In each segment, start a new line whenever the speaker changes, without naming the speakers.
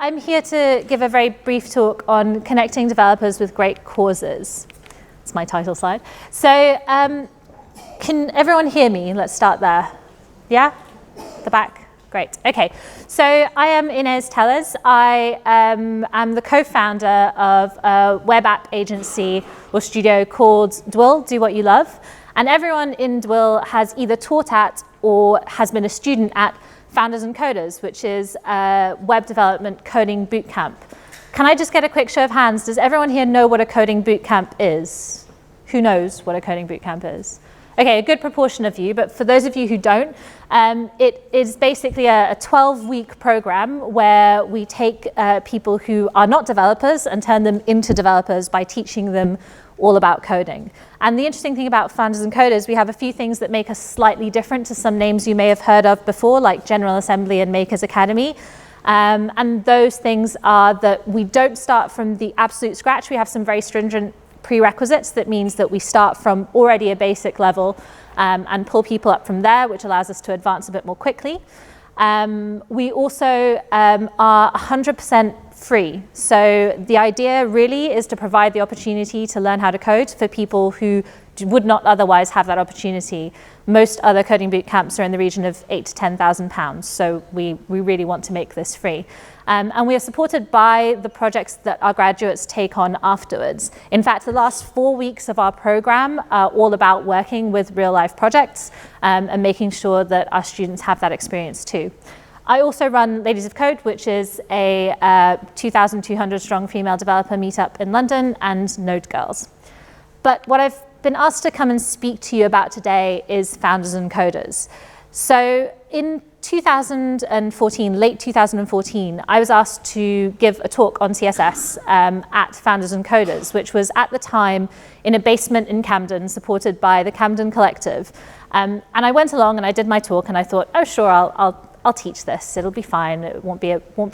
I'm here to give a very brief talk on connecting developers with great causes. It's my title slide. So can everyone hear me? Let's start there. Yeah? The back? Great. Okay. So I am Ines Teles. I am the co-founder of a web app agency or studio called Dwill, Do What You Love. And everyone in Dwill has either taught at or has been a student at Founders and Coders, which is a web development coding bootcamp. Can I just get a quick show of hands? Does everyone here know what a coding bootcamp is? Who knows what a coding bootcamp is? Okay, a good proportion of you, but for those of you who don't, it is basically a 12-week program where we take people who are not developers and turn them into developers by teaching them all about coding. And the interesting thing about Founders and Coders, we have a few things that make us slightly different to some names you may have heard of before, like General Assembly and Makers Academy. And those things are that we don't start from the absolute scratch. We have some very stringent prerequisites. That means that we start from already a basic level and pull people up from there, which allows us to advance a bit more quickly. We also are 100% free. So the idea really is to provide the opportunity to learn how to code for people who would not otherwise have that opportunity. Most other coding boot camps are in the region of £8,000 to £10,000. So we really want to make this free. And we are supported by the projects that our graduates take on afterwards. In fact, the last 4 weeks of our program are all about working with real life projects and making sure that our students have that experience too. I also run Ladies of Code, which is a 2,200 strong female developer meetup in London, and Node Girls. But what I've been asked to come and speak to you about today is Founders and Coders. So in 2014, late 2014, I was asked to give a talk on CSS at Founders and Coders, which was at the time in a basement in Camden, supported by the Camden Collective. And I went along and I did my talk and I thought, oh sure, I'll teach this. It'll be fine. It won't be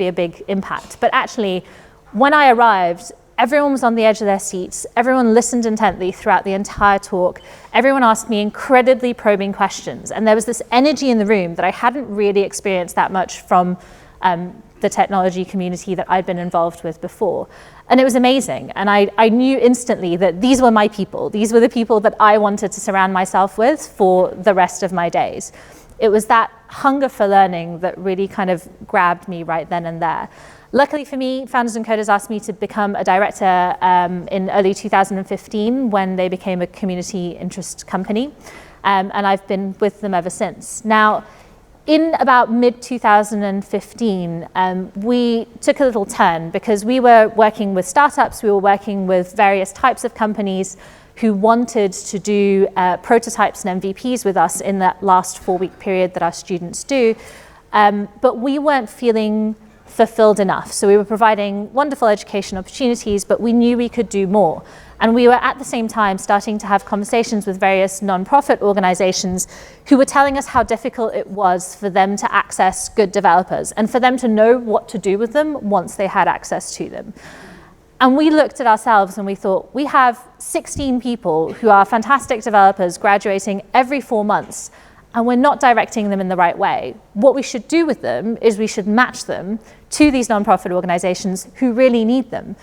a big impact. But actually, when I arrived, everyone was on the edge of their seats. Everyone listened intently throughout the entire talk. Everyone asked me incredibly probing questions. And there was this energy in the room that I hadn't really experienced that much from the technology community that I'd been involved with before. And it was amazing. And I knew instantly that these were my people. These were the people that I wanted to surround myself with for the rest of my days. It was that hunger for learning that really kind of grabbed me right then and there. Luckily for me, Founders and Coders asked me to become a director in early 2015 when they became a community interest company. And I've been with them ever since. Now, in about mid-2015, we took a little turn because we were working with startups, we were working with various types of companies who wanted to do prototypes and MVPs with us in that last 4-week period that our students do. But we weren't feeling fulfilled enough. So we were providing wonderful education opportunities, but we knew we could do more. And we were at the same time starting to have conversations with various nonprofit organizations who were telling us how difficult it was for them to access good developers and for them to know what to do with them once they had access to them. And we looked at ourselves and we thought, we have 16 people who are fantastic developers graduating every 4 months, and we're not directing them in the right way. What we should do with them is we should match them to these nonprofit organizations who really need them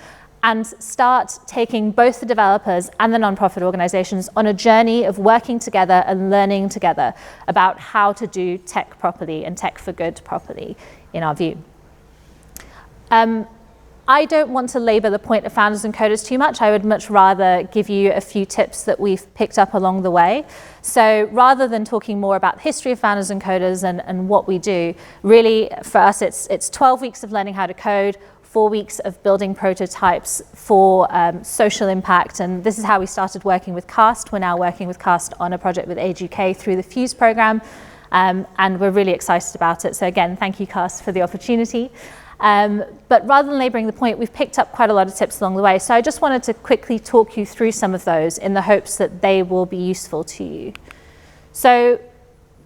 and start taking both the developers and the nonprofit organizations on a journey of working together and learning together about how to do tech properly and tech for good properly, in our view. I don't want to labor the point of Founders and Coders too much. I would much rather give you a few tips that we've picked up along the way. So rather than talking more about the history of Founders and Coders and what we do, really for us it's 12 weeks of learning how to code, 4 weeks of building prototypes for social impact. And this is how we started working with CAST. We're now working with CAST on a project with Age UK through the FUSE program. And we're really excited about it. So again, thank you, CAST, for the opportunity. But rather than laboring the point, we've picked up quite a lot of tips along the way. So I just wanted to quickly talk you through some of those in the hopes that they will be useful to you. So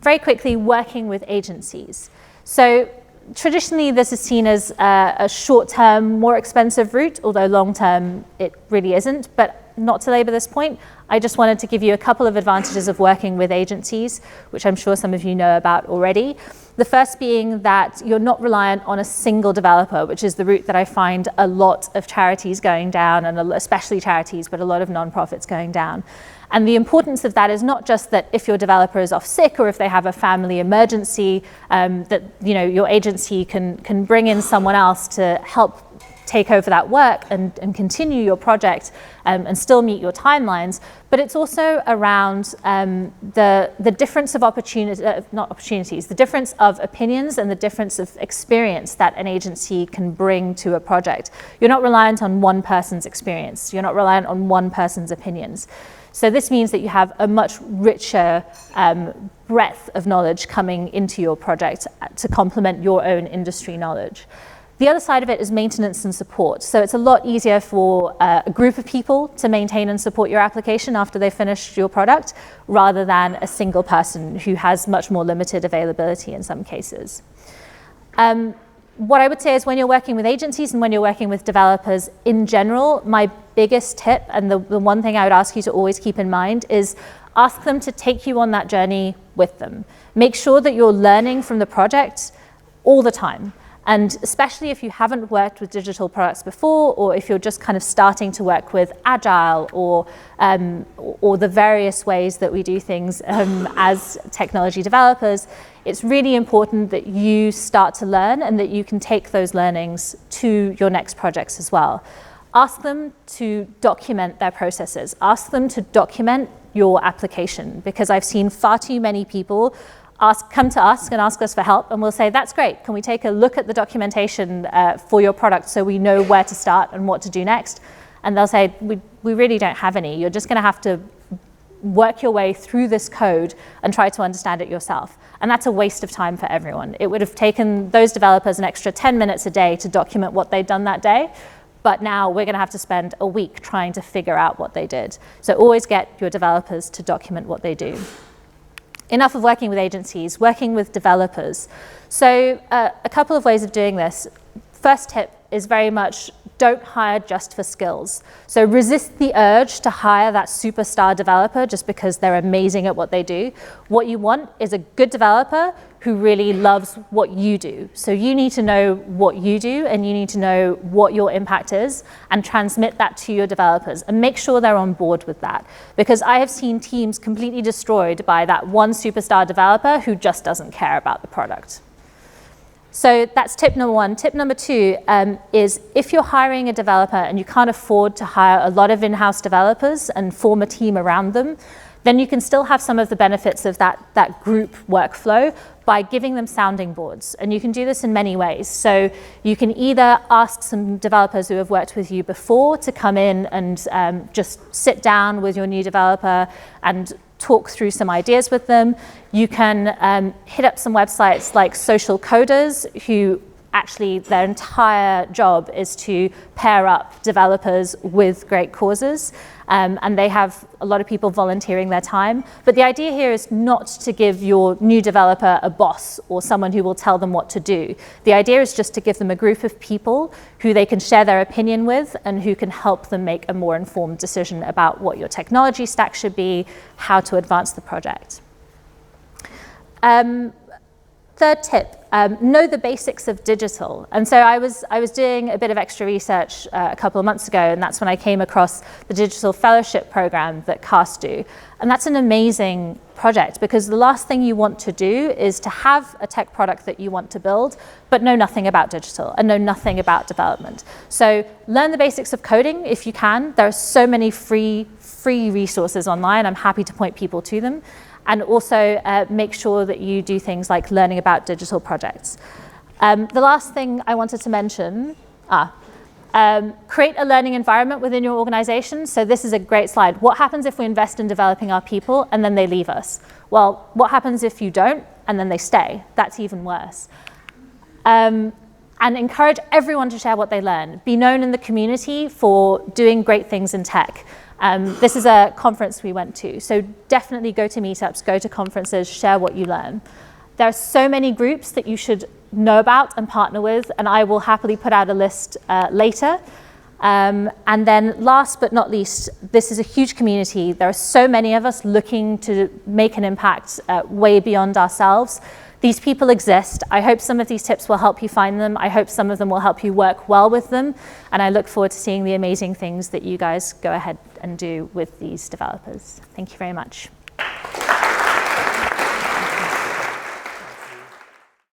very quickly, working with agencies. So traditionally, this is seen as a short-term, more expensive route, although long-term, it really isn't. But not to labor this point, I just wanted to give you a couple of advantages of working with agencies, which I'm sure some of you know about already. The first being that you're not reliant on a single developer, which is the route that I find a lot of charities going down, and especially charities, but a lot of nonprofits going down. And the importance of that is not just that if your developer is off sick or if they have a family emergency, that your agency can bring in someone else to help take over that work and continue your project and still meet your timelines. But it's also around the difference of the difference of opinions and the difference of experience that an agency can bring to a project. You're not reliant on one person's experience. You're not reliant on one person's opinions. So this means that you have a much richer breadth of knowledge coming into your project to complement your own industry knowledge. The other side of it is maintenance and support. So it's a lot easier for a group of people to maintain and support your application after they've finished your product, rather than a single person who has much more limited availability in some cases. What I would say is when you're working with agencies and when you're working with developers in general, my biggest tip, and the one thing I would ask you to always keep in mind, is ask them to take you on that journey with them. Make sure that you're learning from the project all the time. And especially if you haven't worked with digital products before, or if you're just kind of starting to work with Agile or the various ways that we do things as technology developers, it's really important that you start to learn and that you can take those learnings to your next projects as well. Ask them to document their processes. Ask them to document your application, because I've seen far too many people come to us and ask us for help, and we'll say, that's great, can we take a look at the documentation for your product so we know where to start and what to do next? And they'll say, we really don't have any. You're just going to have to work your way through this code and try to understand it yourself. And that's a waste of time for everyone. It would have taken those developers an extra 10 minutes a day to document what they'd done that day, but now we're going to have to spend a week trying to figure out what they did. So always get your developers to document what they do. Enough of working with agencies, working with developers. So a couple of ways of doing this. First tip is very much don't hire just for skills. So resist the urge to hire that superstar developer just because they're amazing at what they do. What you want is a good developer who really loves what you do. So you need to know what you do, and you need to know what your impact is, and transmit that to your developers and make sure they're on board with that. Because I have seen teams completely destroyed by that one superstar developer who just doesn't care about the product. So that's tip number one. Tip number two is if you're hiring a developer and you can't afford to hire a lot of in-house developers and form a team around them, then you can still have some of the benefits of that group workflow by giving them sounding boards. And you can do this in many ways. So you can either ask some developers who have worked with you before to come in and just sit down with your new developer and talk through some ideas with them. You can hit up some websites like Social Coders, who actually their entire job is to pair up developers with great causes. And they have a lot of people volunteering their time. But the idea here is not to give your new developer a boss or someone who will tell them what to do. The idea is just to give them a group of people who they can share their opinion with and who can help them make a more informed decision about what your technology stack should be, how to advance the project. Third tip, know the basics of digital. And so I was doing a bit of extra research a couple of months ago, and that's when I came across the digital fellowship program that CAST do. And that's an amazing project, because the last thing you want to do is to have a tech product that you want to build, but know nothing about digital and know nothing about development. So learn the basics of coding if you can. There are so many free resources online. I'm happy to point people to them. And also make sure that you do things like learning about digital projects. The last thing I wanted to mention, create a learning environment within your organization. So this is a great slide. What happens if we invest in developing our people and then they leave us? Well, what happens if you don't and then they stay? That's even worse. And encourage everyone to share what they learn. Be known in the community for doing great things in tech. This is a conference we went to, so definitely go to meetups, go to conferences, share what you learn. There are so many groups that you should know about and partner with, and I will happily put out a list later. And then last but not least, this is a huge community. There are so many of us looking to make an impact way beyond ourselves. These people exist. I hope some of these tips will help you find them. I hope some of them will help you work well with them. And I look forward to seeing the amazing things that you guys go ahead and do with these developers. Thank you very much.